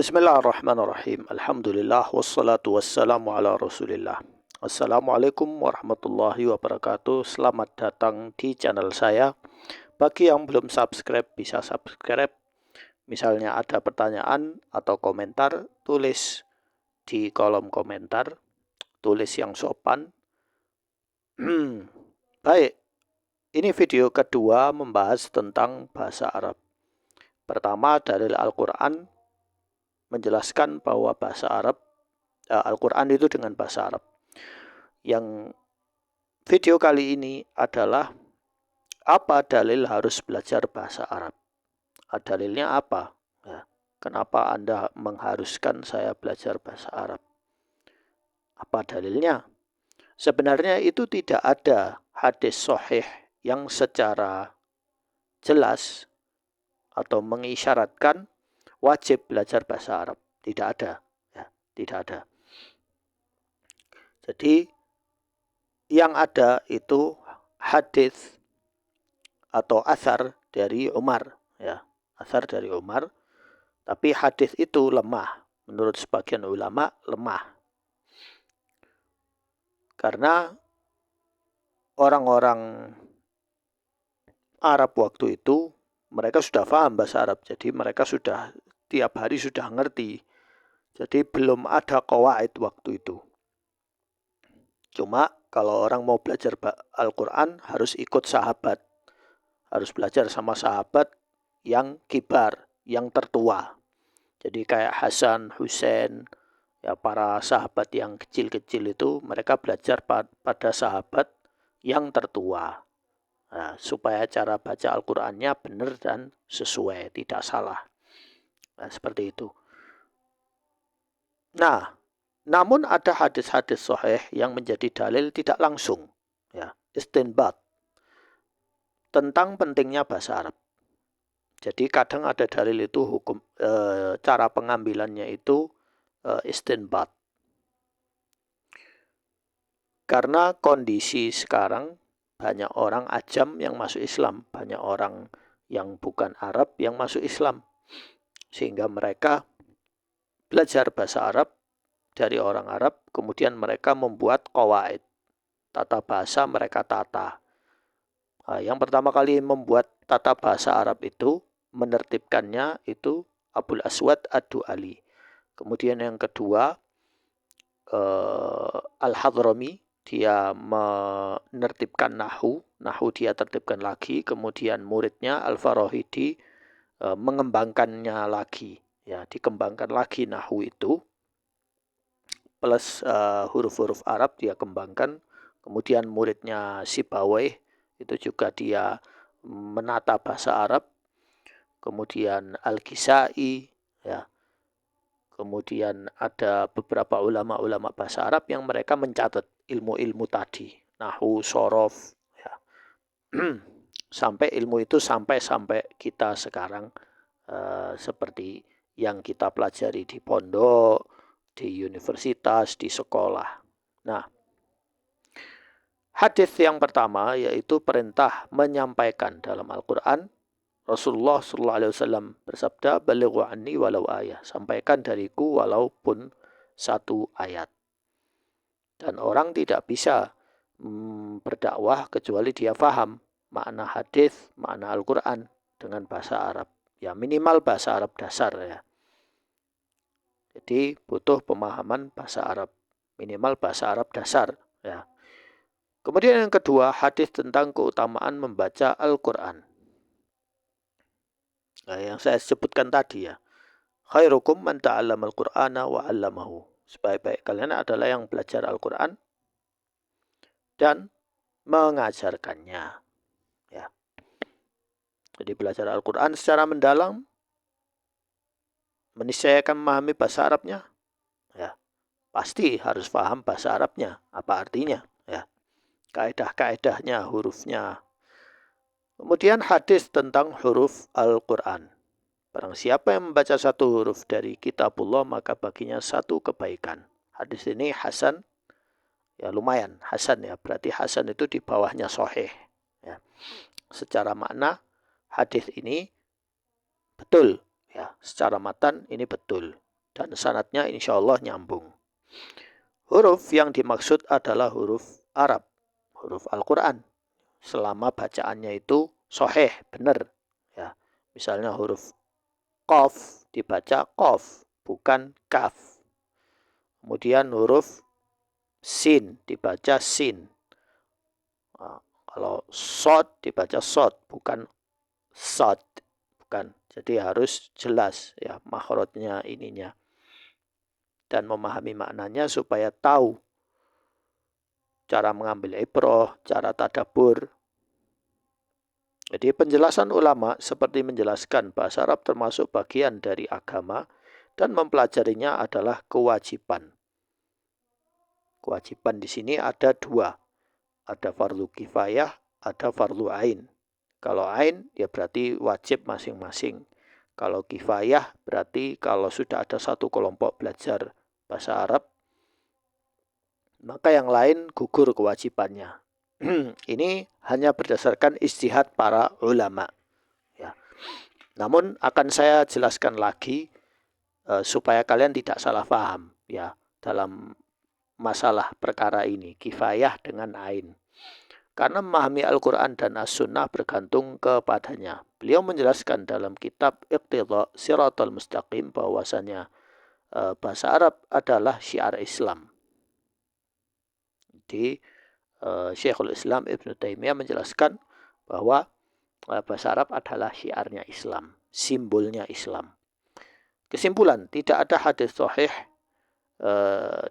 Bismillahirrahmanirrahim. Alhamdulillah wassalatu wassalamu ala Rasulillah. Assalamualaikum warahmatullahi wabarakatuh. Selamat datang di channel saya. Bagi yang belum subscribe bisa subscribe. Misalnya ada pertanyaan atau komentar, tulis di kolom komentar. Tulis yang sopan. Baik, ini video kedua membahas tentang bahasa Arab. Pertama, dalil Al-Quran menjelaskan bahwa bahasa Arab, Al-Quran itu dengan bahasa Arab. Yang video kali ini adalah apa dalil harus belajar bahasa Arab. Dalilnya apa? Ya, kenapa Anda mengharuskan saya belajar bahasa Arab? Apa dalilnya? Sebenarnya itu tidak ada hadis sahih yang secara jelas atau mengisyaratkan wajib belajar bahasa Arab. Tidak ada. Ya, tidak ada. Jadi yang ada itu hadis atau asar dari Umar. Ya, asar dari Umar. Tapi hadis itu lemah. Menurut sebagian ulama lemah. Karena orang-orang Arab waktu itu mereka sudah paham bahasa Arab. Jadi mereka sudah tiap hari sudah ngerti. Jadi belum ada qawaid waktu itu. Cuma kalau orang mau belajar Al-Quran harus ikut sahabat. Harus belajar sama sahabat yang kibar, yang tertua. Jadi kayak Hasan, Husain, ya para sahabat yang kecil-kecil itu mereka belajar pada sahabat yang tertua. Nah, supaya cara baca Al-Qur'annya benar dan sesuai, tidak salah. Nah, seperti itu. Nah, namun ada hadis-hadis sahih yang menjadi dalil tidak langsung, ya, istinbat tentang pentingnya bahasa Arab. Jadi kadang ada dalil itu hukum cara pengambilannya itu istinbat. Karena kondisi sekarang banyak orang ajam yang masuk Islam, banyak orang yang bukan Arab yang masuk Islam. Sehingga mereka belajar bahasa Arab dari orang Arab, kemudian mereka membuat qawaid. Tata bahasa mereka tata. Nah, yang pertama kali membuat tata bahasa Arab itu, menertibkannya itu Abul Aswad Ad-Du'ali. Kemudian yang kedua, Al-Hadrami, dia menertibkan Nahu dia tertibkan lagi. Kemudian muridnya Al-Farahidi mengembangkannya lagi. Ya, dikembangkan lagi Nahu itu. Plus huruf-huruf Arab dia kembangkan. Kemudian muridnya Sibawayh itu juga dia menata bahasa Arab. Kemudian Al-Kisai, ya. Kemudian ada beberapa ulama-ulama bahasa Arab yang mereka mencatat ilmu-ilmu tadi, nahwu, shorof, ya. Sampai ilmu itu sampai kita sekarang seperti yang kita pelajari di pondok, di universitas, di sekolah. Nah, hadis yang pertama yaitu perintah menyampaikan dalam Al-Quran. Rasulullah SAW bersabda, "Balighu anni walau ayah." Sampaikan dariku walaupun satu ayat. Dan orang tidak bisa berdakwah kecuali dia faham makna hadis, makna Al-Quran dengan bahasa Arab. Ya minimal bahasa Arab dasar ya. Jadi butuh pemahaman bahasa Arab. Minimal bahasa Arab dasar ya. Kemudian yang kedua, hadis tentang keutamaan membaca Al-Quran. Nah, yang saya sebutkan tadi ya. Khairukum man ta'allama al-Qur'ana wa 'allamahu. Sebaik-baik kalian adalah yang belajar Al-Qur'an dan mengajarkannya. Ya. Jadi belajar Al-Qur'an secara mendalam, meniscayakan memahami bahasa Arabnya. Ya. Pasti harus paham bahasa Arabnya, apa artinya, ya. Kaedah-kaedahnya, hurufnya. Kemudian hadis tentang huruf Al-Qur'an. Barang siapa yang membaca satu huruf dari kitabullah maka baginya satu kebaikan. Hadis ini hasan, ya lumayan hasan ya. Berarti hasan itu di bawahnya sahih. Ya. Secara makna hadis ini betul, ya. Secara matan ini betul. dan sanadnya insya Allah nyambung. Huruf yang dimaksud adalah huruf Arab, huruf Al-Quran. Selama bacaannya itu sahih, benar. Ya, misalnya huruf Qaf dibaca Qaf, bukan Kaf. Kemudian huruf Sin dibaca Sin. Nah, kalau Sod dibaca Sod, bukan Sod, bukan. Jadi harus jelas ya makhrajnya ininya. Dan memahami maknanya supaya tahu cara mengambil ibrah, cara tadabbur. Jadi penjelasan ulama seperti menjelaskan bahasa Arab termasuk bagian dari agama dan mempelajarinya adalah kewajiban. Kewajiban di sini ada dua. Ada fardu kifayah, ada fardu ain. Kalau ain ya berarti wajib masing-masing. Kalau kifayah berarti kalau sudah ada satu kelompok belajar bahasa Arab, maka yang lain gugur kewajibannya. Ini hanya berdasarkan ijtihad para ulama. Ya. Namun akan saya jelaskan lagi supaya kalian tidak salah paham ya dalam masalah perkara ini, kifayah dengan ain. Karena memahami Al-Quran dan As-Sunnah bergantung kepadanya. Beliau menjelaskan dalam kitab Iqtidha Siratal Mustaqim bahwasanya bahasa Arab adalah syiar Islam. Jadi Syekhul Islam Ibnu Taimiyah menjelaskan bahwa bahasa Arab adalah syiarnya Islam, simbolnya Islam. Kesimpulan, tidak ada hadis sahih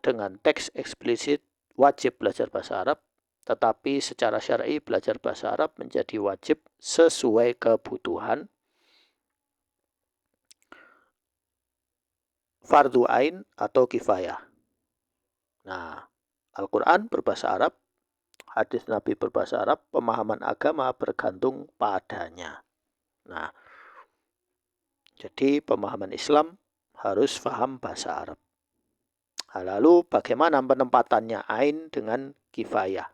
dengan teks eksplisit wajib belajar bahasa Arab, tetapi secara syar'i belajar bahasa Arab menjadi wajib sesuai kebutuhan, fardu ain atau kifayah. Nah, Al-Quran berbahasa Arab, hadis Nabi berbahasa Arab, pemahaman agama bergantung padanya. Nah, jadi pemahaman Islam harus paham bahasa Arab. Lalu bagaimana penempatannya ain dengan kifayah?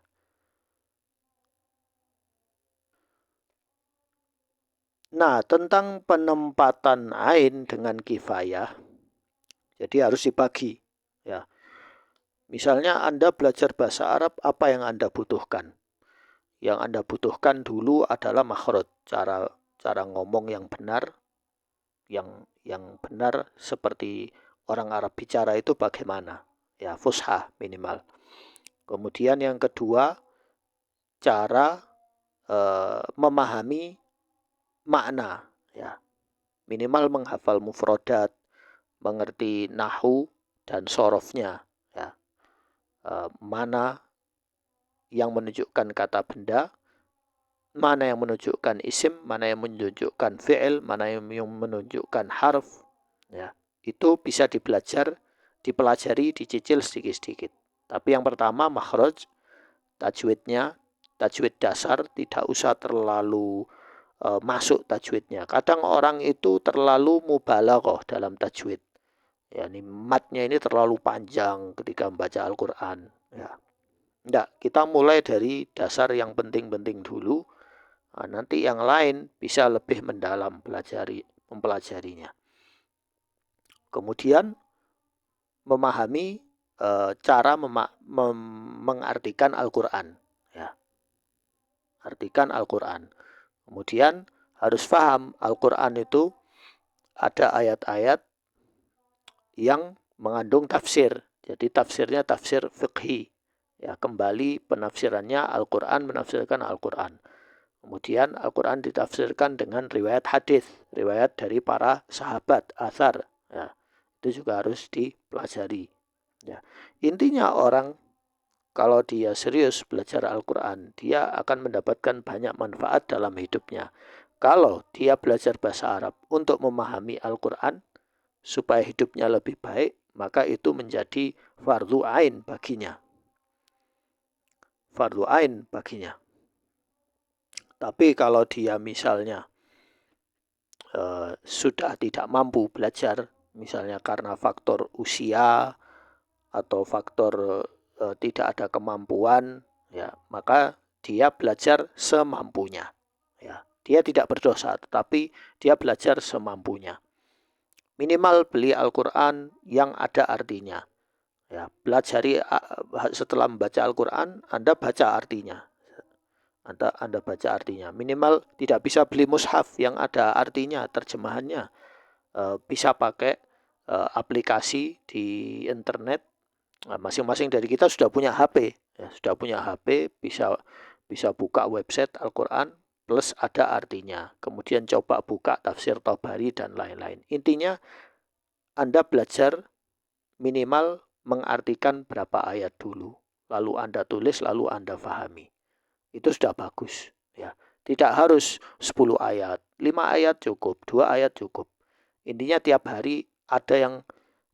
Nah, tentang penempatan ain dengan kifayah, jadi harus dibagi. Ya. Misalnya Anda belajar bahasa Arab, apa yang Anda butuhkan? Yang Anda butuhkan dulu adalah makhraj, cara ngomong yang benar, yang benar seperti orang Arab bicara itu bagaimana? Ya, fushah minimal. Kemudian yang kedua, cara memahami makna, ya. Minimal menghafal mufradat, mengerti nahu dan sorofnya, ya. Mana yang menunjukkan kata benda, mana yang menunjukkan isim, mana yang menunjukkan fi'il, mana yang menunjukkan harf, ya. Itu bisa dipelajari, dicicil sedikit-sedikit. Tapi yang pertama makhraj, tajwidnya, tajwid dasar, tidak usah terlalu masuk tajwidnya. Kadang orang itu terlalu mubalaghah dalam tajwid. Ya, ini matnya ini terlalu panjang ketika membaca Al-Quran. Ya. Enggak, kita mulai dari dasar yang penting-penting dulu. Nah, nanti yang lain bisa lebih mendalam mempelajarinya. Kemudian memahami cara mengartikan Al-Quran. Ya. Artikan Al-Quran. Kemudian harus paham Al-Quran itu ada ayat-ayat yang mengandung tafsir. Jadi tafsirnya tafsir fiqhi. Ya, kembali penafsirannya Al-Quran menafsirkan Al-Quran. Kemudian Al-Quran ditafsirkan dengan riwayat hadis, riwayat dari para sahabat, athar. Ya, itu juga harus dipelajari. Ya. Intinya orang kalau dia serius belajar Al-Quran, dia akan mendapatkan banyak manfaat dalam hidupnya. Kalau dia belajar bahasa Arab untuk memahami Al-Quran, supaya hidupnya lebih baik, maka itu menjadi fardu ain baginya. Fardu ain baginya. Tapi kalau dia misalnya sudah tidak mampu belajar, misalnya karena faktor usia atau faktor tidak ada kemampuan, ya, maka dia belajar semampunya. Ya, dia tidak berdosa, tetapi dia belajar semampunya. minimal beli Al-Quran yang ada artinya. Ya, pelajari setelah membaca Al-Quran, Anda baca artinya. Anda baca artinya. Minimal tidak bisa beli mushaf yang ada artinya, terjemahannya. Bisa pakai aplikasi di internet. Masing-masing dari kita sudah punya HP, ya, sudah punya HP, bisa buka website Al-Quran plus ada artinya. Kemudian coba buka tafsir Tabari dan lain-lain. Intinya Anda belajar minimal mengartikan berapa ayat dulu, lalu Anda tulis, lalu Anda fahami. Itu sudah bagus. Ya, tidak harus 10 ayat, 5 ayat cukup, 2 ayat cukup. Intinya tiap hari ada yang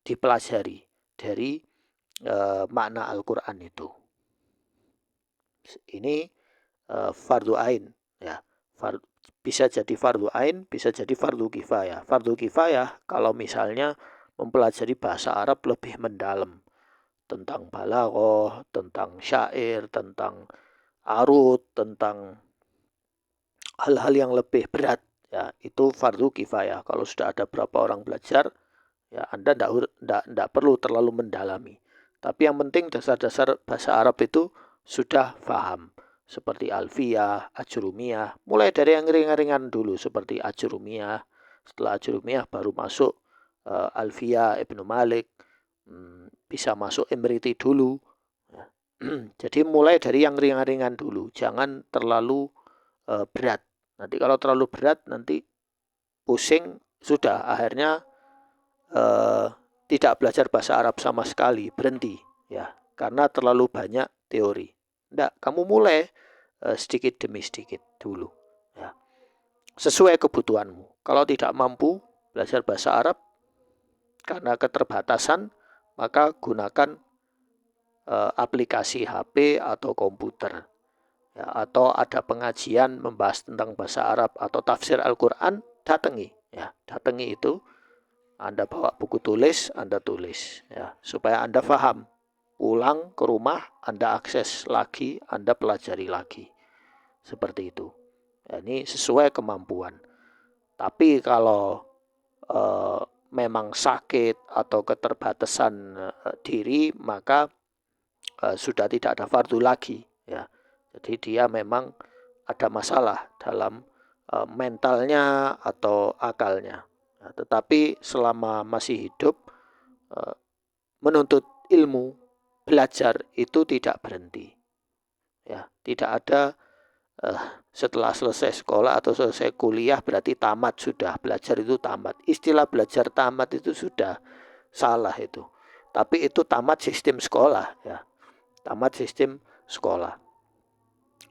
dipelajari dari makna Al-Quran itu. Ini fardu ain, ya. Bisa jadi fardu ain, bisa jadi fardu kifayah. Fardu kifayah kalau misalnya mempelajari bahasa Arab lebih mendalam tentang balaghah, tentang syair, tentang arut, tentang hal-hal yang lebih berat, ya itu fardu kifayah. Kalau sudah ada berapa orang belajar, ya Anda tidak perlu terlalu mendalami. Tapi yang penting dasar-dasar bahasa Arab itu sudah paham. Seperti Alfiyah, Ajrumiyah. Mulai dari yang ringan-ringan dulu seperti Ajrumiyah. Setelah Ajrumiyah baru masuk Alfiyah, Ibnu Malik. Bisa masuk Imriti dulu. Jadi mulai dari yang ringan-ringan dulu. Jangan terlalu berat. Nanti kalau terlalu berat nanti pusing. Sudah akhirnya tidak belajar bahasa Arab sama sekali, berhenti ya, karena terlalu banyak teori. Enggak, kamu mulai sedikit demi sedikit dulu ya. Sesuai kebutuhanmu. Kalau tidak mampu belajar bahasa Arab karena keterbatasan, maka gunakan aplikasi HP atau komputer. Ya, atau ada pengajian membahas tentang bahasa Arab atau tafsir Al-Quran, datangi ya, datangi itu. Anda bawa buku tulis, Anda tulis ya, supaya Anda paham. Pulang ke rumah, Anda akses lagi, Anda pelajari lagi. Seperti itu. Ya, ini sesuai kemampuan. Tapi kalau memang sakit atau keterbatasan diri, maka sudah tidak ada fardu lagi ya. Jadi dia memang ada masalah dalam mentalnya atau akalnya. Nah, tetapi selama masih hidup, menuntut ilmu, belajar itu tidak berhenti. Ya, tidak ada setelah selesai sekolah atau selesai kuliah berarti tamat sudah. Belajar itu tamat. Istilah belajar tamat itu sudah salah itu. Tapi itu tamat sistem sekolah ya. Tamat sistem sekolah.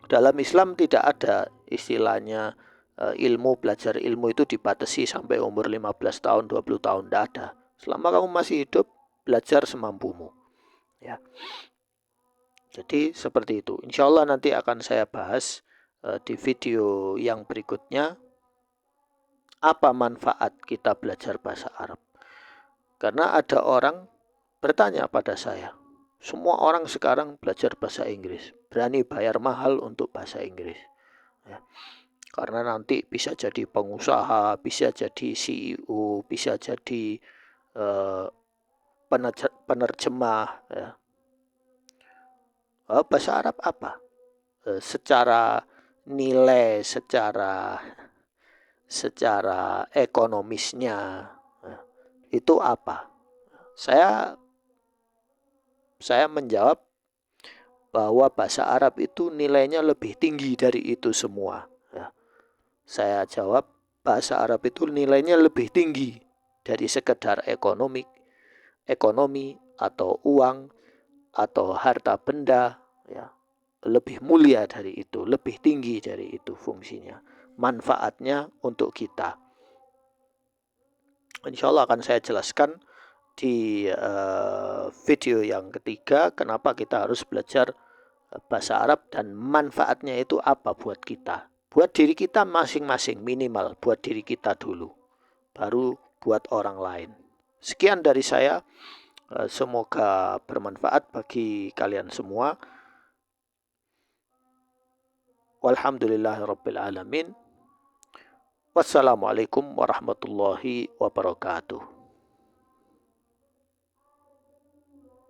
Dalam Islam tidak ada istilahnya ilmu, belajar ilmu itu dibatasi sampai umur 15 tahun, 20 tahun, tidak ada. Selama kamu masih hidup, belajar semampumu. Ya. Jadi seperti itu. Insya Allah nanti akan saya bahas di video yang berikutnya, apa manfaat kita belajar bahasa Arab. Karena ada orang bertanya pada saya, semua orang sekarang belajar bahasa Inggris, berani bayar mahal untuk bahasa Inggris. Ya. Karena nanti bisa jadi pengusaha, bisa jadi CEO, bisa jadi penerjemah. Ya. Bahasa Arab apa? Secara nilai, secara ekonomisnya, itu apa? Saya menjawab bahwa bahasa Arab itu nilainya lebih tinggi dari itu semua. Ya. Saya jawab bahasa Arab itu nilainya lebih tinggi dari sekedar ekonomi atau uang atau harta benda. Ya. Lebih mulia dari itu, lebih tinggi dari itu fungsinya. Manfaatnya untuk kita. Insya Allah akan saya jelaskan di video yang ketiga, kenapa kita harus belajar bahasa Arab dan manfaatnya itu apa buat kita. Buat diri kita masing-masing minimal, buat diri kita dulu, baru buat orang lain. Sekian dari saya, semoga bermanfaat bagi kalian semua. Walhamdulillahirabbil alamin. Wassalamualaikum warahmatullahi wabarakatuh.